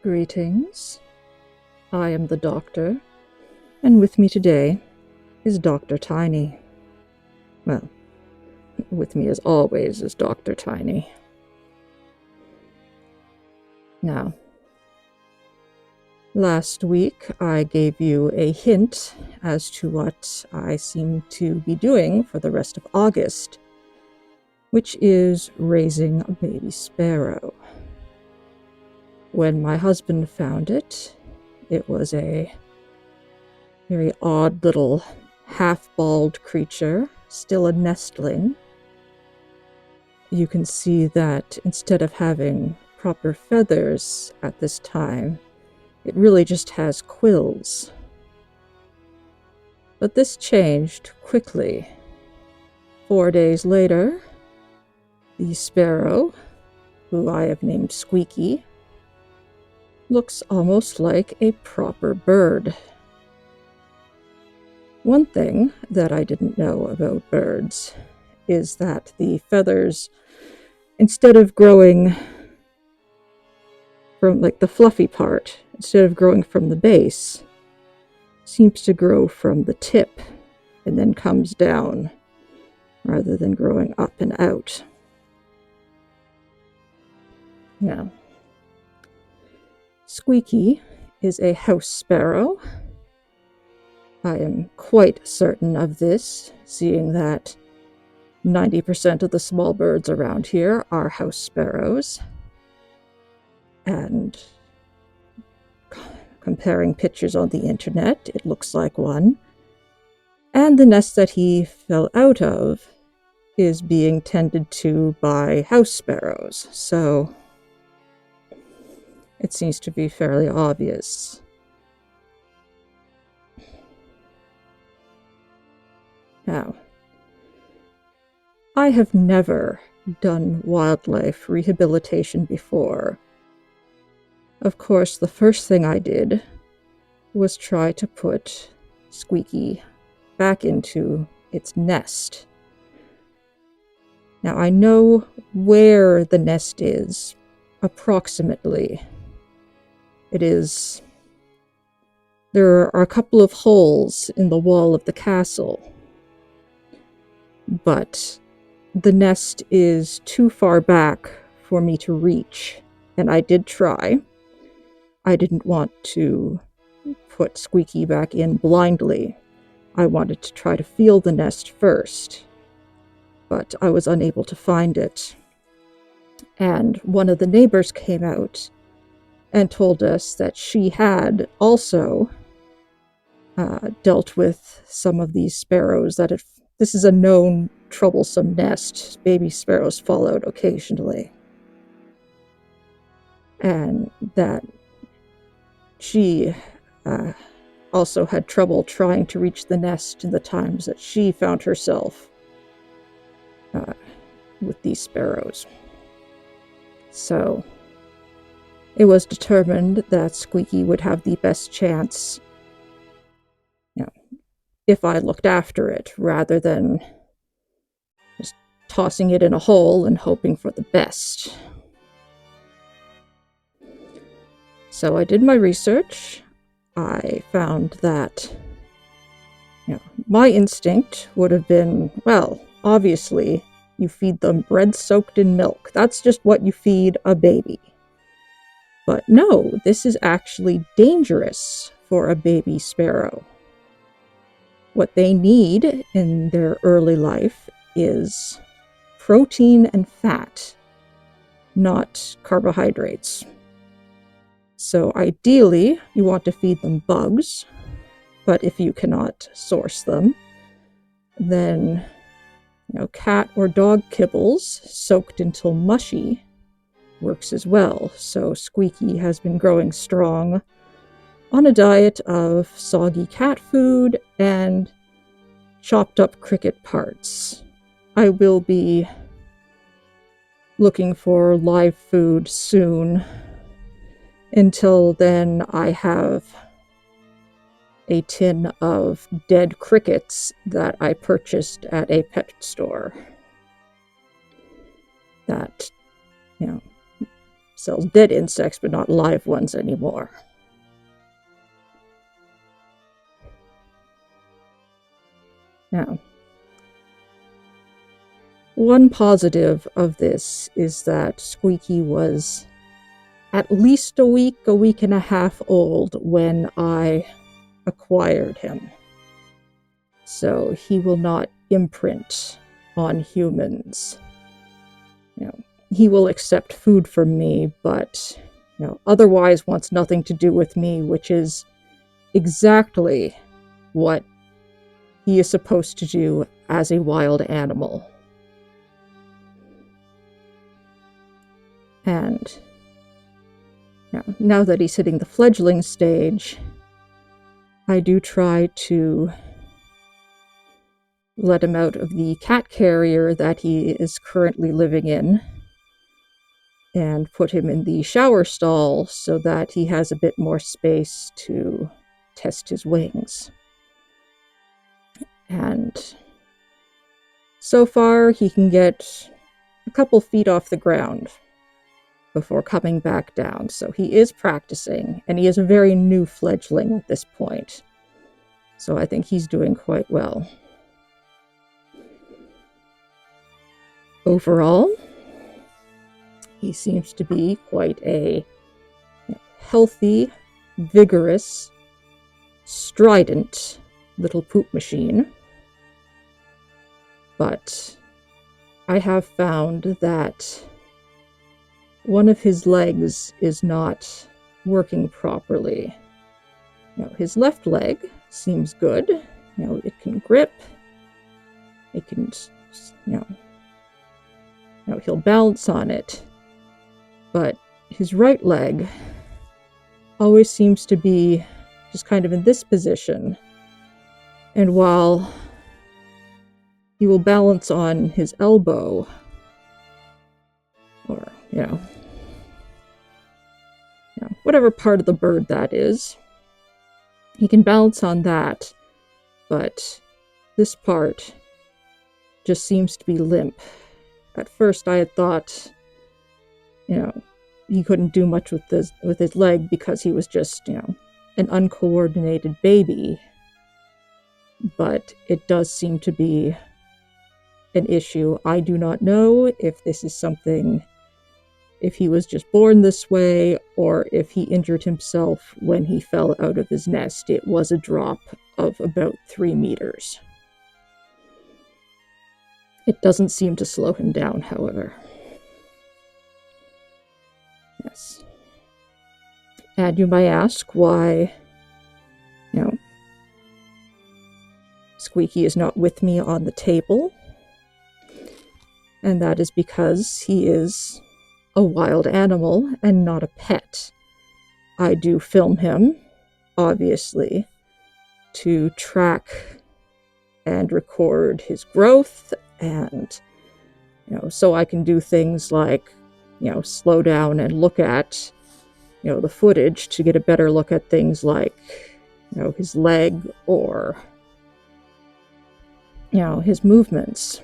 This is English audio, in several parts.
Greetings. I am the Doctor, and with me today is Dr. Tiny. Well, with me as always is Dr. Tiny. Now, last week I gave you a hint as to what I seem to be doing for the rest of August, which is raising a baby sparrow. When my husband found it, it was a very odd little half-bald creature, still a nestling. You can see that instead of having proper feathers at this time, it really just has quills. But this changed quickly. 4 days later, the sparrow, who I have named Squeaky, looks almost like a proper bird. One thing that I didn't know about birds is that the feathers, instead of growing from the fluffy part, instead of growing from the base, seems to grow from the tip and then comes down rather than growing up and out. Now, Squeaky is a house sparrow. I am quite certain of this, seeing that 90% of the small birds around here are house sparrows. And comparing pictures on the internet, it looks like one. And the nest that he fell out of is being tended to by house sparrows, so it seems to be fairly obvious. Now, I have never done wildlife rehabilitation before. Of course, the first thing I did was try to put Squeaky back into its nest. Now, I know where the nest is, approximately. There are a couple of holes in the wall of the castle, but the nest is too far back for me to reach, and I did try. I didn't want to put Squeaky back in blindly. I wanted to try to feel the nest first, but I was unable to find it. And one of the neighbors came out and told us that she had also dealt with some of these sparrows, this is a known troublesome nest. Baby sparrows fall out occasionally. And that she also had trouble trying to reach the nest in the times that she found herself with these sparrows. So it was determined that Squeaky would have the best chance, if I looked after it, rather than just tossing it in a hole and hoping for the best. So I did my research. I found that, my instinct would have been, well, obviously, you feed them bread soaked in milk. That's just what you feed a baby. But no, this is actually dangerous for a baby sparrow. What they need in their early life is protein and fat, not carbohydrates. So ideally, you want to feed them bugs, but if you cannot source them, then cat or dog kibbles soaked until mushy works as well. So Squeaky has been growing strong on a diet of soggy cat food and chopped up cricket parts. I will be looking for live food soon. Until then, I have a tin of dead crickets that I purchased at a pet store that, sells dead insects, but not live ones anymore. Now, one positive of this is that Squeaky was at least a week and a half old when I acquired him. So he will not imprint on humans. He will accept food from me, but otherwise wants nothing to do with me, which is exactly what he is supposed to do as a wild animal. And now that he's hitting the fledgling stage, I do try to let him out of the cat carrier that he is currently living in and put him in the shower stall so that he has a bit more space to test his wings. And so far, he can get a couple feet off the ground before coming back down. So he is practicing, and he is a very new fledgling at this point. So I think he's doing quite well. Overall, he seems to be quite a healthy, vigorous, strident little poop machine. But I have found that one of his legs is not working properly. His left leg seems good. It can grip. It can, he'll balance on it. But his right leg always seems to be just kind of in this position. And while he will balance on his elbow, or, whatever part of the bird that is, he can balance on that, but this part just seems to be limp. At first I had thought, he couldn't do much with his leg because he was just, an uncoordinated baby. But it does seem to be an issue. I do not know if this is something, if he was just born this way, or if he injured himself when he fell out of his nest. It was a drop of about 3 meters. It doesn't seem to slow him down, however. Yes. And you might ask why, Squeaky is not with me on the table. And that is because he is a wild animal and not a pet. I do film him, obviously, to track and record his growth, and so I can do things like slow down and look at the footage to get a better look at things like his leg or his movements.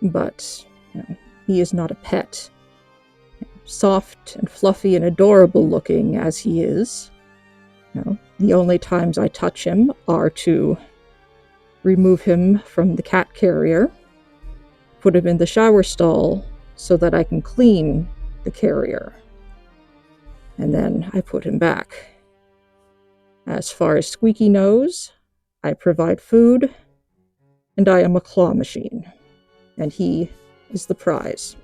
But he is not a pet. Soft and fluffy and adorable looking as he is, the only times I touch him are to remove him from the cat carrier, put him in the shower stall so that I can clean the carrier, and then I put him back. As far as Squeaky knows, I provide food, and I am a claw machine, and he is the prize.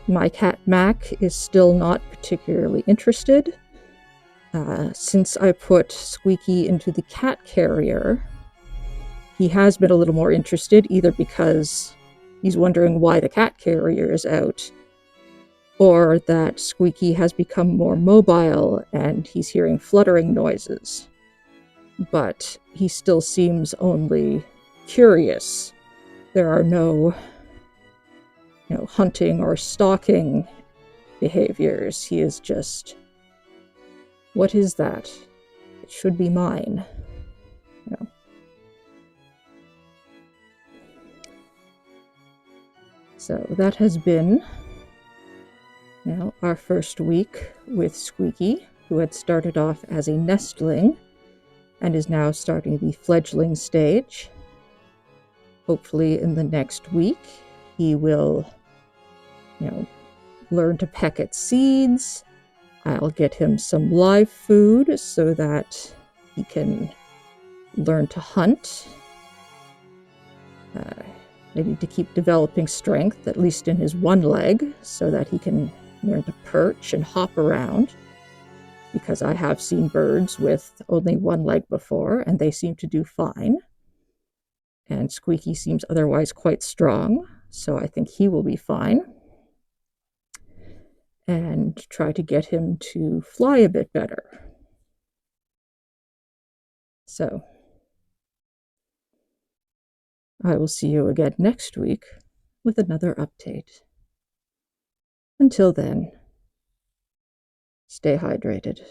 My cat Mac is still not particularly interested. Since I put Squeaky into the cat carrier, he has been a little more interested, either because he's wondering why the cat carrier is out, or that Squeaky has become more mobile and he's hearing fluttering noises. But he still seems only curious. There are no, hunting or stalking behaviors. He is just, what is that? It should be mine. So that has been our first week with Squeaky, who had started off as a nestling and is now starting the fledgling stage. Hopefully in the next week he will, learn to peck at seeds. I'll get him some live food so that he can learn to hunt. I need to keep developing strength, at least in his one leg, so that he can learn to perch and hop around, because I have seen birds with only one leg before, and they seem to do fine. And Squeaky seems otherwise quite strong, so I think he will be fine. And try to get him to fly a bit better. So, I will see you again next week with another update. Until then, stay hydrated.